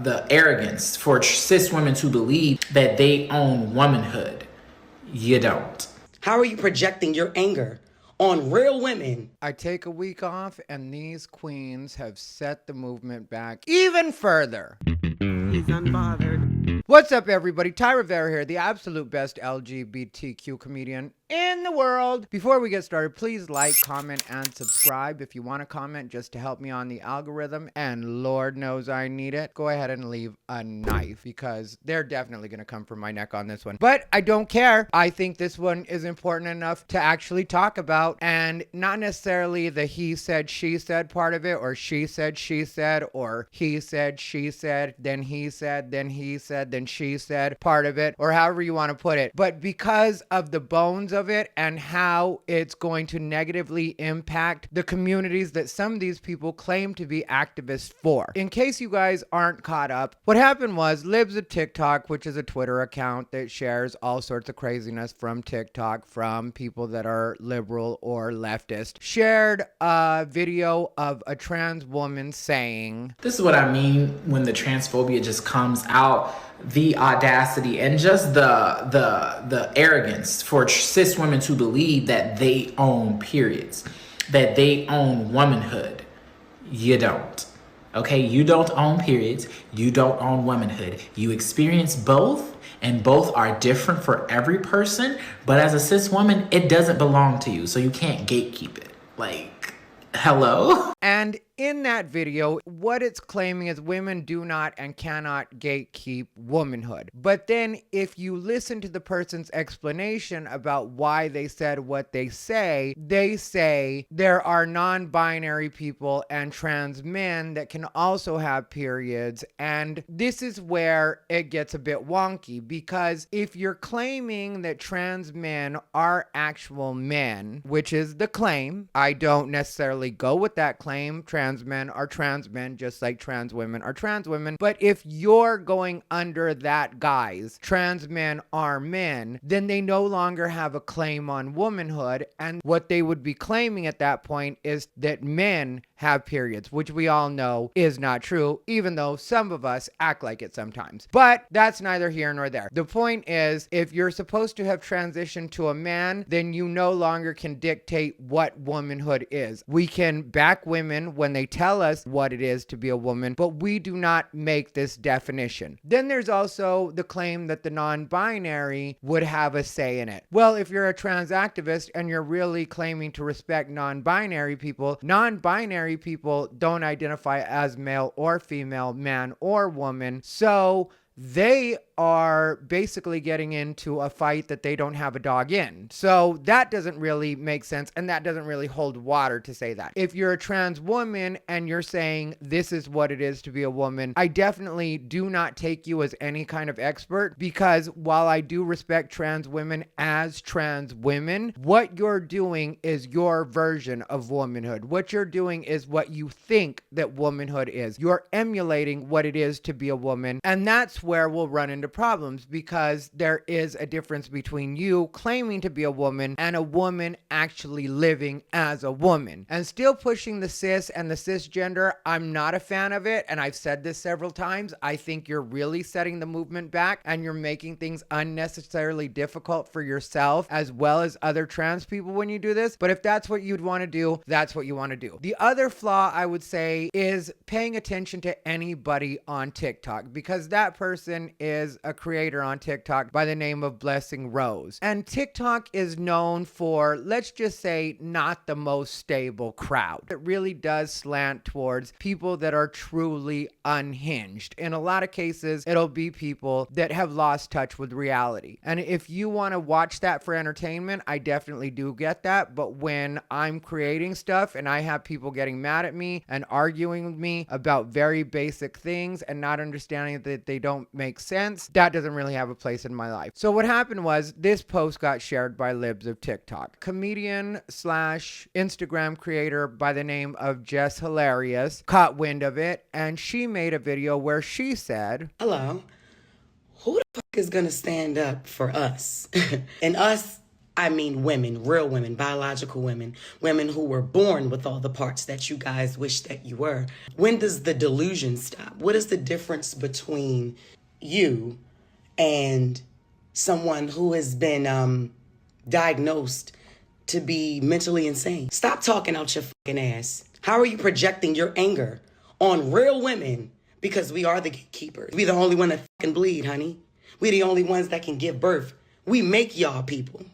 the arrogance for cis women to believe that they own womanhood. You don't. How are you projecting your anger on real women? I take a week off, and these queens have set the movement back even further. He's unbothered. What's up, everybody? Ty Rivera here, the absolute best LGBTQ comedian in the world. Before we get started, please like, comment, and subscribe. If you want to comment just to help me on the algorithm, and Lord knows I need it, go ahead and leave a knife, because they're definitely going to come for my neck on this one. But I don't care. I think this one is important enough to actually talk about, and not necessarily the he said, she said part of it, or she said, or he said, she said, then he said, then he said, then she said part of it, or however you want to put it. But because of the bones of it and how it's going to negatively impact the communities that some of these people claim to be activists for. In case you guys aren't caught up, what happened was Libs of TikTok, which is a Twitter account that shares all sorts of craziness from TikTok from people that are liberal or leftist, shared a video of a trans woman saying, This is what I mean when the transphobia just comes out. The audacity and just the arrogance for cis women to believe that they own periods, that they own womanhood. You don't. Okay, you don't own periods. You don't own womanhood. You experience both, and both are different for every person. But as a cis woman, it doesn't belong to you, so you can't gatekeep it. Like, hello? And in that video, what it's claiming is women do not and cannot gatekeep womanhood. But then if you listen to the person's explanation about why they said what they say there are non-binary people and trans men that can also have periods. And this is where it gets a bit wonky, because if you're claiming that trans men are actual men, which is the claim, I don't necessarily go with that claim. Trans men are trans men, just like trans women are trans women. But if you're going under that guise, trans men are men, then they no longer have a claim on womanhood. And what they would be claiming at that point is that men have periods, which we all know is not true, even though some of us act like it sometimes. But that's neither here nor there. The point is, if you're supposed to have transitioned to a man, then you no longer can dictate what womanhood is. We can back women when they tell us what it is to be a woman, but we do not make this definition. Then there's also the claim that the non-binary would have a say in it. Well, if you're a trans activist and you're really claiming to respect non-binary people don't identify as male or female, man or woman, so they are basically getting into a fight that they don't have a dog in. So that doesn't really make sense, and that doesn't really hold water to say that. If you're a trans woman and you're saying this is what it is to be a woman, I definitely do not take you as any kind of expert, because while I do respect trans women as trans women, what you're doing is your version of womanhood. What you're doing is what you think that womanhood is. You're emulating what it is to be a woman, and that's where we'll run into problems, because there is a difference between you claiming to be a woman and a woman actually living as a woman. And still pushing the cis and the cisgender, I'm not a fan of it, and I've said this several times. I think you're really setting the movement back, and you're making things unnecessarily difficult for yourself as well as other trans people when you do this. But if that's what you'd want to do, that's what you want to do. The other flaw, I would say, is paying attention to anybody on TikTok, because that person is a creator on TikTok by the name of Blessing Rose. And TikTok is known for, let's just say, not the most stable crowd. It really does slant towards people that are truly unhinged. In a lot of cases, it'll be people that have lost touch with reality. And if you want to watch that for entertainment, I definitely do get that. But when I'm creating stuff and I have people getting mad at me and arguing with me about very basic things and not understanding that they don't make sense, that doesn't really have a place in my life. So what happened was, this post got shared by Libs of TikTok. Comedian slash Instagram creator by the name of Jess Hilarious caught wind of it, and she made a video where she said, Hello, who the fuck is gonna stand up for us? And us, I mean women, real women, biological women, women who were born with all the parts that you guys wish that you were. When does the delusion stop? What is the difference between you and someone who has been diagnosed to be mentally insane? Stop talking out your fucking ass. How are you projecting your anger on real women? Because we are the gatekeepers. We the only one that fucking bleed, honey. We the only ones that can give birth. We make y'all people.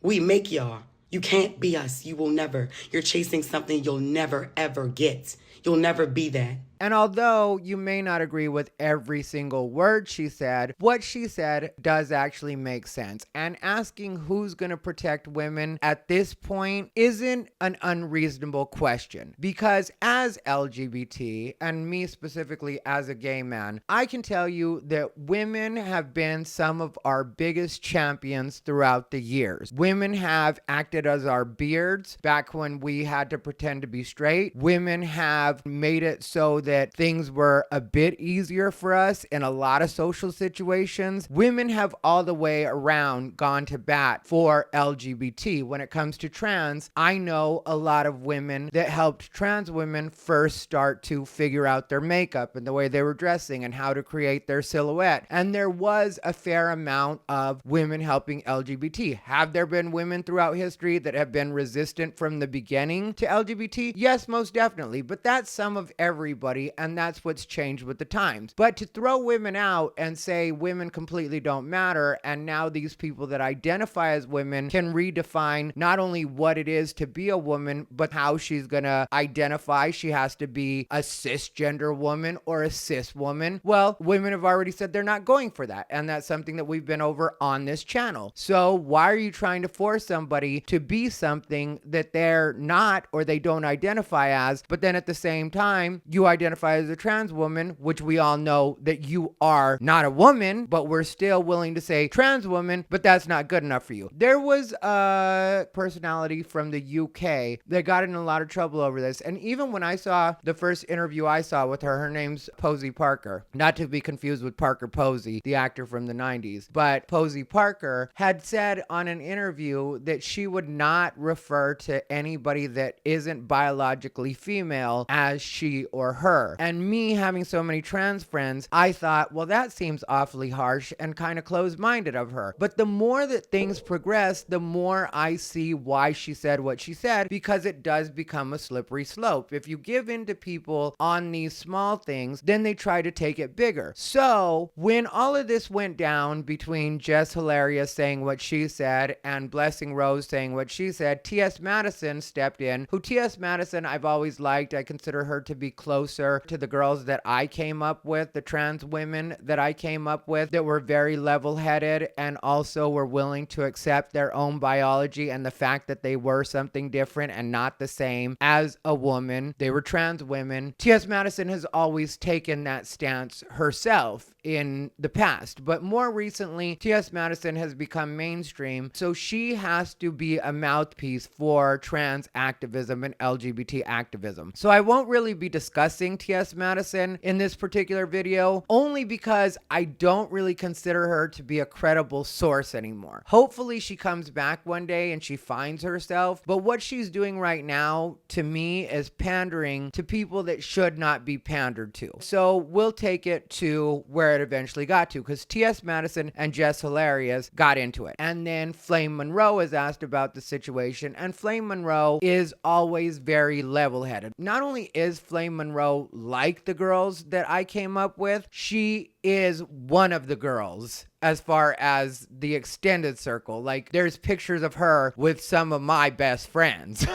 We make y'all. You can't be us. You will never. You're chasing something you'll never, ever get. You'll never be that. And although you may not agree with every single word she said, what she said does actually make sense. And asking who's going to protect women at this point isn't an unreasonable question. Because as LGBT, and me specifically as a gay man, I can tell you that women have been some of our biggest champions throughout the years. Women have acted as our beards back when we had to pretend to be straight. Women have made it so that things were a bit easier for us in a lot of social situations. Women have all the way around gone to bat for LGBT. When it comes to trans, I know a lot of women that helped trans women first start to figure out their makeup and the way they were dressing and how to create their silhouette. And there was a fair amount of women helping LGBT. Have there been women throughout history that have been resistant from the beginning to LGBT? Yes, most definitely. But that's some of everybody, and that's what's changed with the times. But to throw women out and say women completely don't matter, and now these people that identify as women can redefine not only what it is to be a woman, but how she's gonna identify. She has to be a cisgender woman or a cis woman. Well, women have already said they're not going for that, and that's something that we've been over on this channel. So why are you trying to force somebody to be something that they're not or they don't identify as, but then at the same time you identify as a trans woman, which we all know that you are not a woman, but we're still willing to say trans woman, but that's not good enough for you. There was a personality from the UK that got in a lot of trouble over this, and even when I saw the first interview I saw with her name's Posey Parker, not to be confused with Parker Posey, the actor from the 90s, but Posey Parker had said on an interview that she would not refer to anybody that isn't biologically female as she or her. And me having so many trans friends, I thought, well, that seems awfully harsh and kind of closed-minded of her. But the more that things progress, the more I see why she said what she said, because it does become a slippery slope. If you give in to people on these small things, then they try to take it bigger. So when all of this went down between Jess Hilarious saying what she said and Blessing Rose saying what she said, TS Madison stepped in, who TS Madison I've always liked. I consider her to be closer to the girls that I came up with, the trans women that I came up with, that were very level-headed and also were willing to accept their own biology and the fact that they were something different and not the same as a woman. They were trans women. T.S. Madison has always taken that stance herself in the past, but more recently, T.S. Madison has become mainstream, so she has to be a mouthpiece for trans activism and LGBT activism. So I won't really be discussing T.S. Madison in this particular video, only because I don't really consider her to be a credible source anymore. Hopefully she comes back one day and she finds herself, but what she's doing right now, to me, is pandering to people that should not be pandered to. So we'll take it to where it eventually got to, because T.S. Madison and Jess Hilarious got into it. And then Flame Monroe is asked about the situation, and Flame Monroe is always very level-headed. Not only is Flame Monroe like the girls that I came up with, she is one of the girls as far as the extended circle. Like, there's pictures of her with some of my best friends,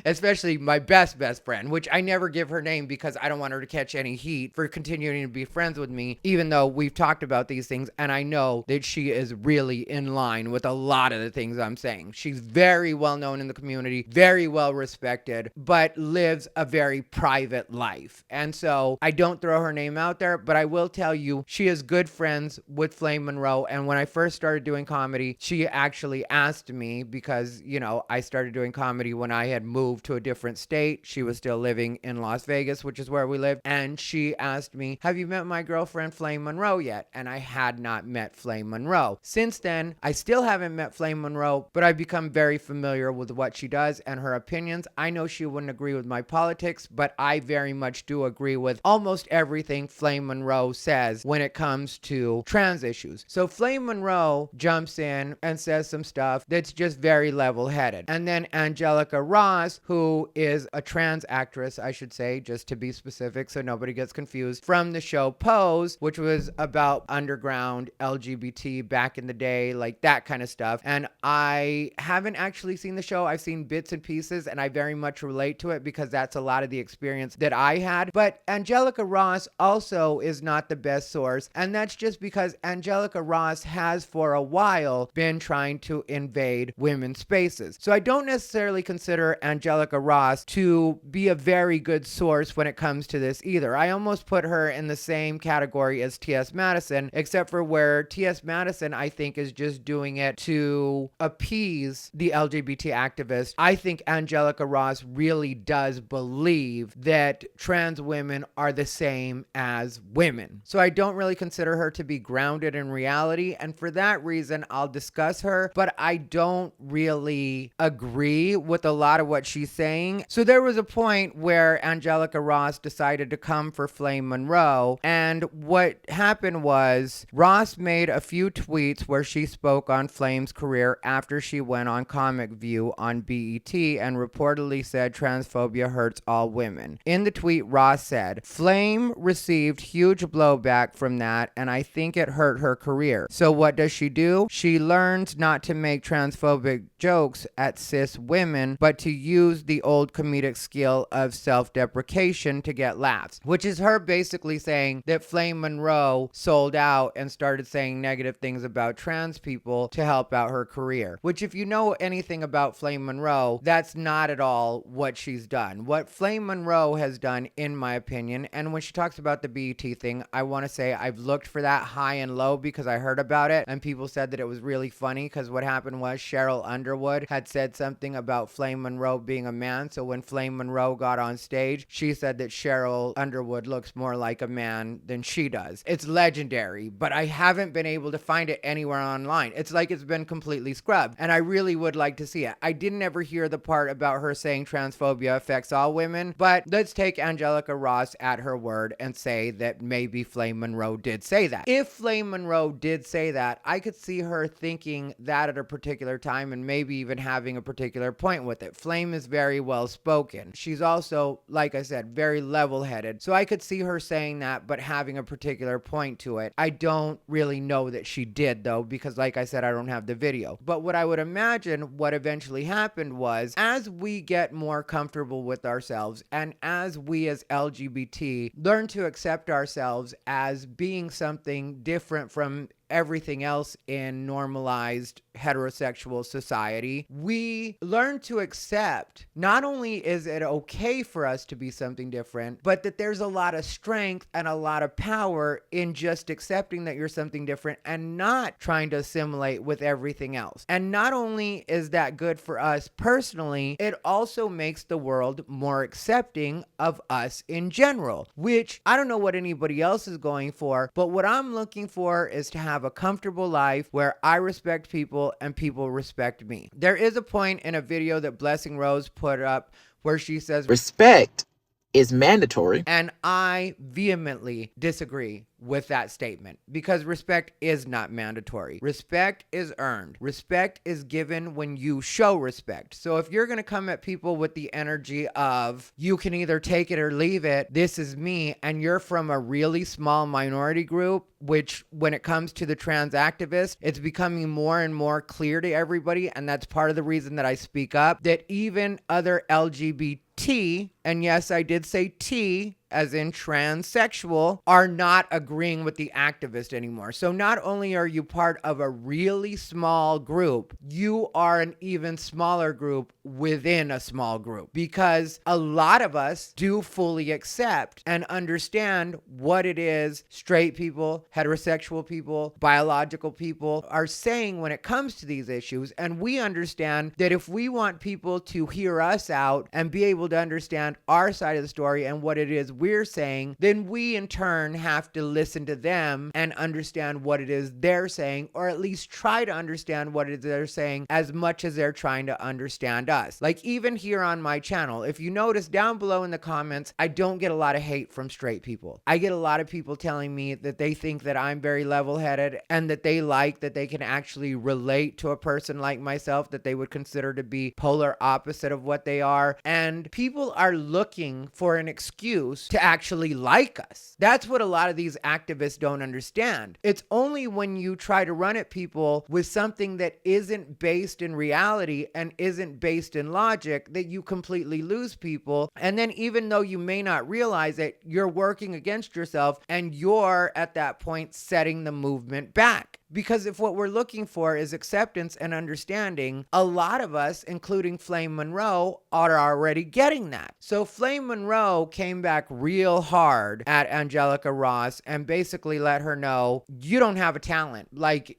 especially my best friend, which I never give her name because I don't want her to catch any heat for continuing to be friends with me, even though we've talked about these things and I know that she is really in line with a lot of the things I'm saying. She's very well known in the community, very well respected, but lives a very private life. And so I don't throw her name out there, but I will tell you 2, she is good friends with Flame Monroe. And when I first started doing comedy, she actually asked me, because, you know, I started doing comedy when I had moved to a different state. She was still living in Las Vegas, which is where we live. And she asked me, have you met my girlfriend Flame Monroe yet? And I had not met Flame Monroe. Since then, I still haven't met Flame Monroe, but I've become very familiar with what she does and her opinions. I know she wouldn't agree with my politics, but I very much do agree with almost everything Flame Monroe says when it comes to trans issues. So Flame Monroe jumps in and says some stuff that's just very level-headed. And then Angelica Ross, who is a trans actress, I should say, just to be specific so nobody gets confused, from the show Pose, which was about underground LGBT back in the day, like that kind of stuff. And I haven't actually seen the show. I've seen bits and pieces, and I very much relate to it because that's a lot of the experience that I had. But Angelica Ross also is not the best source, and that's just because Angelica Ross has for a while been trying to invade women's spaces. So I don't necessarily consider Angelica Ross to be a very good source when it comes to this either. I almost put her in the same category as TS Madison, except for where TS Madison, I think, is just doing it to appease the LGBT activists. I think Angelica Ross really does believe that trans women are the same as women. So I don't really consider her to be grounded in reality, and for that reason, I'll discuss her, but I don't really agree with a lot of what she's saying. So there was a point where Angelica Ross decided to come for Flame Monroe, and what happened was Ross made a few tweets where she spoke on Flame's career after she went on Comic View on BET and reportedly said transphobia hurts all women. In the tweet, Ross said, Flame received huge blowback from that, and I think it hurt her career. So what does she do? She learns not to make transphobic jokes at cis women, but to use the old comedic skill of self-deprecation to get laughs, which is her basically saying that Flame Monroe sold out and started saying negative things about trans people to help out her career, which, if you know anything about Flame Monroe, that's not at all what she's done. What Flame Monroe has done, in my opinion, and when she talks about the BET thing, I want to say I've looked for that high and low because I heard about it and people said that it was really funny, because what happened was Cheryl Underwood had said something about Flame Monroe being a man, so when Flame Monroe got on stage, she said that Cheryl Underwood looks more like a man than she does. It's legendary, but I haven't been able to find it anywhere online. It's like it's been completely scrubbed, and I really would like to see it. I didn't ever hear the part about her saying transphobia affects all women, but let's take Angelica Ross at her word and say that maybe Flame Monroe did say that. If Flame Monroe did say that, I could see her thinking that at a particular time and maybe even having a particular point with it. Flame is very well spoken. She's also, like I said, very level-headed. So I could see her saying that, but having a particular point to it. I don't really know that she did, though, because like I said, I don't have the video. But what I would imagine what eventually happened was, as we get more comfortable with ourselves and as we as LGBT learn to accept ourselves as being something different from everything else in normalized heterosexual society, we learn to accept not only is it okay for us to be something different, but that there's a lot of strength and a lot of power in just accepting that you're something different and not trying to assimilate with everything else. And not only is that good for us personally, it also makes the world more accepting of us in general, which I don't know what anybody else is going for, but what I'm looking for is to have a comfortable life where I respect people and people respect me. There is a point in a video that Blessing Rose put up where she says Respect is mandatory. and I vehemently disagree with that statement, because respect is not mandatory. Respect is earned. Respect is given when you show respect. So if you're going to come at people with the energy of you can either take it or leave it, this is me, and you're from a really small minority group, which when it comes to the trans activists, it's becoming more and more clear to everybody, and that's part of the reason that I speak up, that even other LGBT, and yes, I did say T, as in transsexual, are not agreeing with the activist anymore. So not only are you part of a really small group, you are an even smaller group within a small group, because a lot of us do fully accept and understand what it is straight people, heterosexual people, biological people are saying when it comes to these issues. And we understand that if we want people to hear us out and be able to understand our side of the story and what it is we're saying, then we in turn have to listen to them and understand what it is they're saying, or at least try to understand what it is they're saying as much as they're trying to understand us. Like even here on my channel, if you notice down below in the comments, I don't get a lot of hate from straight people. I get a lot of people telling me that they think that I'm very level-headed and that they like that they can actually relate to a person like myself that they would consider to be polar opposite of what they are. And people are looking for an excuse to actually like us. That's what a lot of these activists don't understand. It's only when you try to run at people with something that isn't based in reality and isn't based in logic that you completely lose people. And then even though you may not realize it, you're working against yourself and you're at that point setting the movement back. Because if what we're looking for is acceptance and understanding, a lot of us, including Flame Monroe, are already getting that. So Flame Monroe came back real hard at Angelica Ross and basically let her know, you don't have a talent.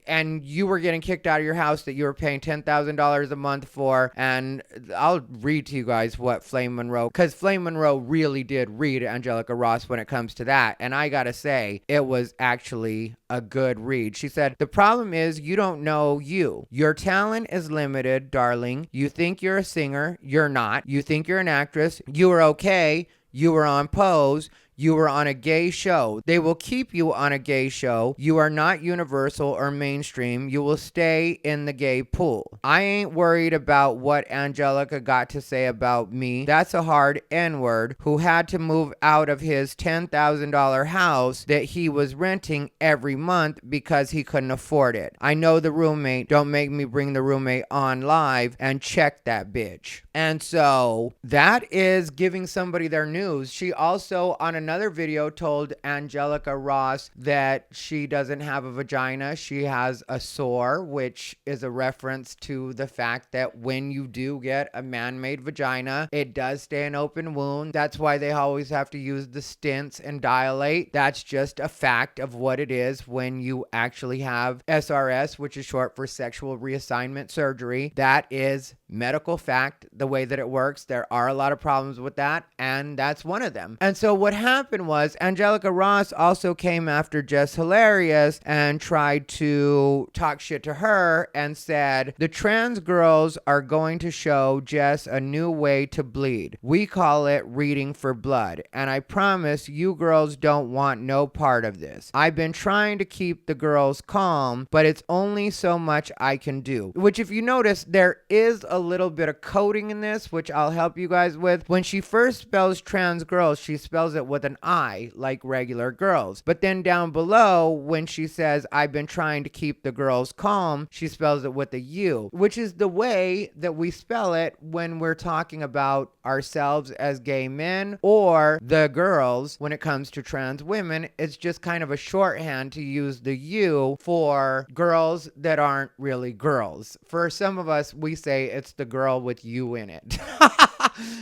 And you were getting kicked out of your house that you were paying $10,000 a month for. And I'll read to you guys what Flame Monroe, because Flame Monroe really did read Angelica Ross when it comes to that. And I gotta say, it was actually a good read. She said, the problem is you don't know you. Your talent is limited, darling. You think you're a singer. You're not. You think you're an actress. You were okay. You were on Pose. You were on a gay show. They will keep you on a gay show. You are not universal or mainstream. You will stay in the gay pool. I ain't worried about what Angelica got to say about me. That's a hard N-word who had to move out of his $10,000 house that he was renting every month because he couldn't afford it. I know the roommate. Don't make me bring the roommate on live and check that bitch. And so that is giving somebody their news. She also, on another video, told Angelica Ross that she doesn't have a vagina. She has a sore, which is a reference to the fact that when you do get a man-made vagina, it does stay an open wound. That's why they always have to use the stents and dilate. That's just a fact of what it is when you actually have SRS, which is short for sexual reassignment surgery. That is medical fact, the way that it works. There are a lot of problems with that, and that's one of them. And so what happened was Angelica Ross also came after Jess Hilarious and tried to talk shit to her and said, the trans girls are going to show Jess a new way to bleed. We call it reading for blood, and I promise you girls don't want no part of this. I've been trying to keep the girls calm, but it's only so much I can do. Which, if you notice, there is a little bit of coding in this, which I'll help you guys with. When she first spells trans girls, she spells it with an I, like regular girls. But then down below, when she says, I've been trying to keep the girls calm, she spells it with a U, which is the way that we spell it when we're talking about ourselves as gay men or the girls when it comes to trans women. It's just kind of a shorthand to use the U for girls that aren't really girls. For some of us, we say it's the girl with you in it.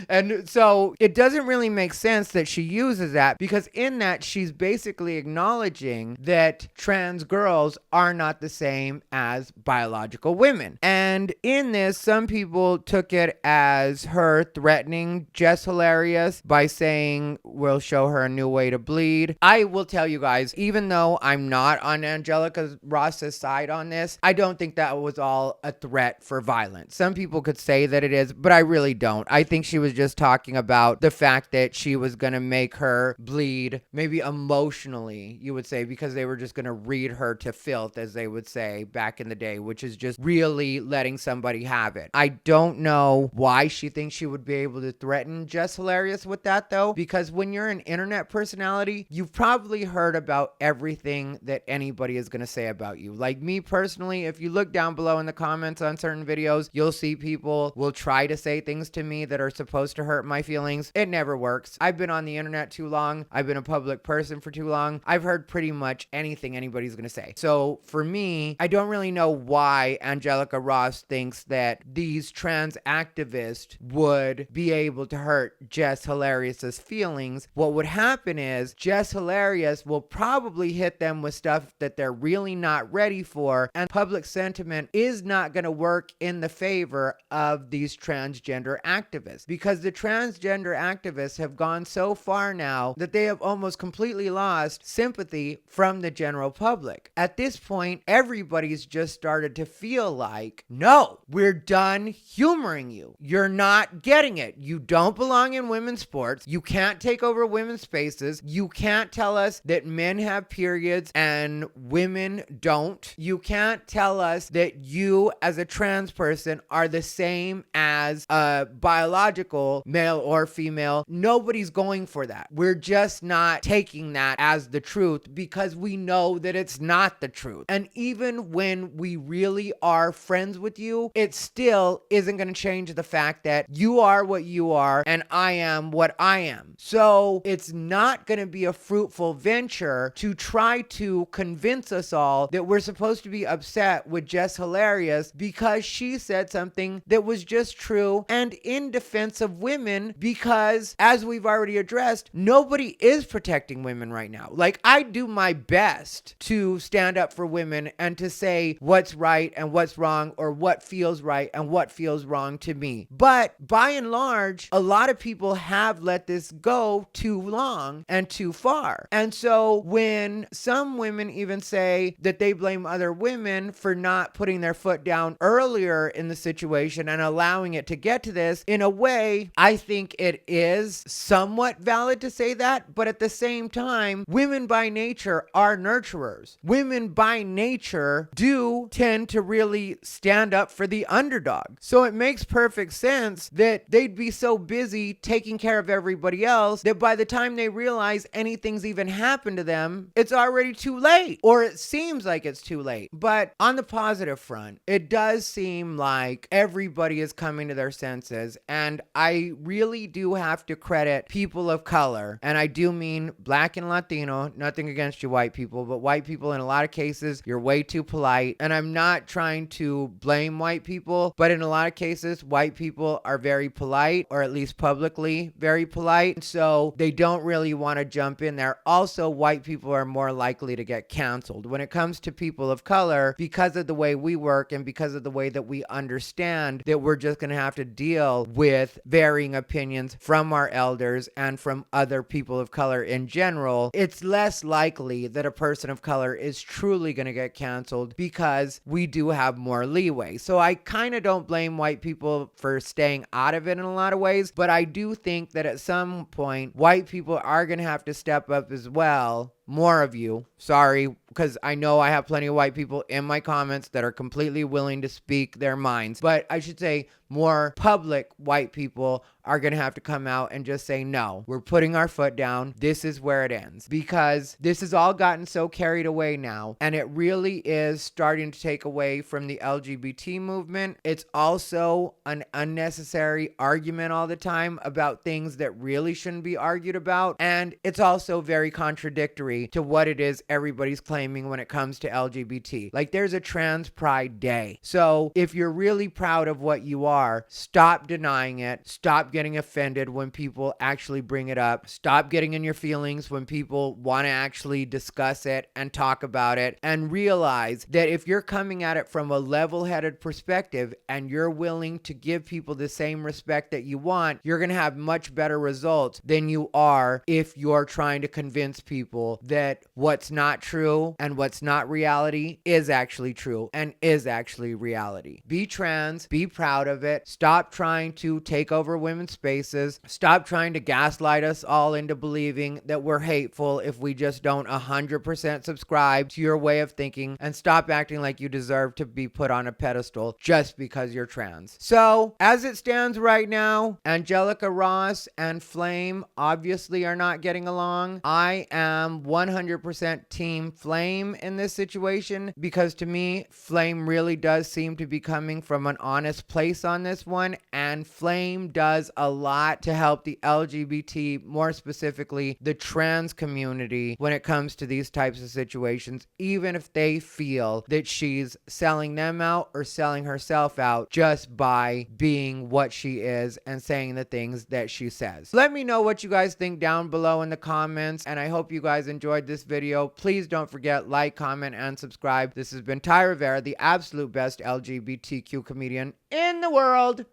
And so it doesn't really make sense that she uses that, because in that she's basically acknowledging that trans girls are not the same as biological women. And in this, some people took it as her threatening Jess Hilarious by saying we'll show her a new way to bleed. I will tell you guys, even though I'm not on Angelica Ross's side on this, I don't think that was all a threat for violence. Some people could say that it is, but I really don't. I think she was just talking about the fact that she was going to make her bleed, maybe emotionally, you would say, because they were just going to read her to filth, as they would say back in the day, which is just really letting letting somebody have it. I don't know why she thinks she would be able to threaten Jess Hilarious with that though, because when you're an internet personality, you've probably heard about everything that anybody is going to say about you. Like me personally, if you look down below in the comments on certain videos, you'll see people will try to say things to me that are supposed to hurt my feelings. It never works. I've been on the internet too long. I've been a public person for too long. I've heard pretty much anything anybody's going to say. So for me, I don't really know why Angelica Ross thinks that these trans activists would be able to hurt Jess Hilarious's feelings. What would happen is Jess Hilarious will probably hit them with stuff that they're really not ready for, and public sentiment is not going to work in the favor of these transgender activists, because the transgender activists have gone so far now that they have almost completely lost sympathy from the general public. At this point, everybody's just started to feel like, no, we're done humoring you. You're not getting it. You don't belong in women's sports. You can't take over women's spaces. You can't tell us that men have periods and women don't. You can't tell us that you as a trans person are the same as a biological male or female. Nobody's going for that. We're just not taking that as the truth because we know that it's not the truth. And even when we really are friends with you, it still isn't going to change the fact that you are what you are and I am what I am. So it's not going to be a fruitful venture to try to convince us all that we're supposed to be upset with Jess Hilarious because she said something that was just true and in defense of women, because as we've already addressed, nobody is protecting women right now. Like, I do my best to stand up for women and to say what's right and what's wrong, or what feels right and what feels wrong to me. But by and large, a lot of people have let this go too long and too far. And so when some women even say that they blame other women for not putting their foot down earlier in the situation and allowing it to get to this, in a way, I think it is somewhat valid to say that. But at the same time, women by nature are nurturers. Women by nature do tend to really stand up for the underdog. So it makes perfect sense that they'd be so busy taking care of everybody else that by the time they realize anything's even happened to them, it's already too late, or it seems like it's too late. But on the positive front, it does seem like everybody is coming to their senses, and I really do have to credit people of color, and I do mean Black and Latino. Nothing against you white people, but white people in a lot of cases, you're way too polite. And I'm not trying to blame white people, but in a lot of cases, white people are very polite, or at least publicly very polite. So they don't really want to jump in there. Also, white people are more likely to get canceled. When it comes to people of color, because of the way we work and because of the way that we understand that we're just going to have to deal with varying opinions from our elders and from other people of color in general, it's less likely that a person of color is truly going to get canceled because we do have more leeway. So I kind of don't blame white people for staying out of it in a lot of ways, but I do think that at some point, white people are going to have to step up as well. More of you, sorry, because I know I have plenty of white people in my comments that are completely willing to speak their minds, but I should say more public white people are going to have to come out and just say, no, we're putting our foot down. This is where it ends, because this has all gotten so carried away now, and it really is starting to take away from the LGBT movement. It's also an unnecessary argument all the time about things that really shouldn't be argued about, and it's also very contradictory to what it is everybody's claiming when it comes to LGBT. Like, there's a Trans Pride Day. So if you're really proud of what you are, stop denying it. Stop getting offended when people actually bring it up. Stop getting in your feelings when people want to actually discuss it and talk about it, and realize that if you're coming at it from a level-headed perspective and you're willing to give people the same respect that you want, you're going to have much better results than you are if you're trying to convince people that what's not true show, and what's not reality is actually true and is actually reality. Be trans, be proud of it. Stop trying to take over women's spaces. Stop trying to gaslight us all into believing that we're hateful if we just don't 100% subscribe to your way of thinking, and stop acting like you deserve to be put on a pedestal just because you're trans. So, as it stands right now, Angelica Ross and Flame obviously are not getting along. I am 100% team Flame in this situation, because to me, Flame really does seem to be coming from an honest place on this one, and Flame does a lot to help the LGBT, more specifically the trans community, when it comes to these types of situations, even if they feel that she's selling them out or selling herself out just by being what she is and saying the things that she says. Let me know what you guys think down below in the comments, and I hope you guys enjoyed this video. Please don't forget, like, comment, and subscribe. This has been Ty Rivera, the absolute best LGBTQ comedian in the world.